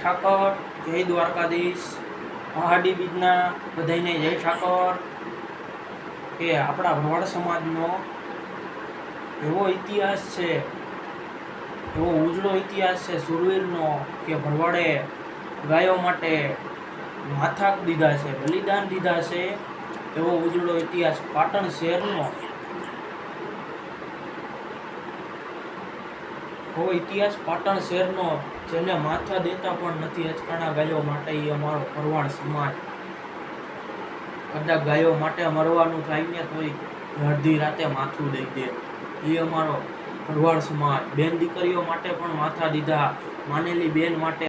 ઠાકર, જય દ્વારકાધીશ, પહાડી બીજના બધાને જય ઠાકર. કે આપણા ભરવાડ સમાજનો એવો ઇતિહાસ છે, એવો ઉજળો ઇતિહાસ છે સુરવીરનો, કે ભરવાડે ગાયો માટે માથા દીધા છે, બલિદાન દીધા છે. એવો ઉજળો ઇતિહાસ પાટણ શહેરનો એવો ઇતિહાસ પાટણ શહેરનો, જેને માથા દેતા પણ નથી અચકાણા ગાયો માટે. એ અમારો ભરવાડ સમાજ. કદાચ ગાયો માટે મરવાનું થાય ને તોય અડધી રાતે માથું દઈ દે. એ અમારો ભરવાડ સમાજ. બેન દીકરીઓ માટે પણ માથા દીધા, માનેલી બેન માટે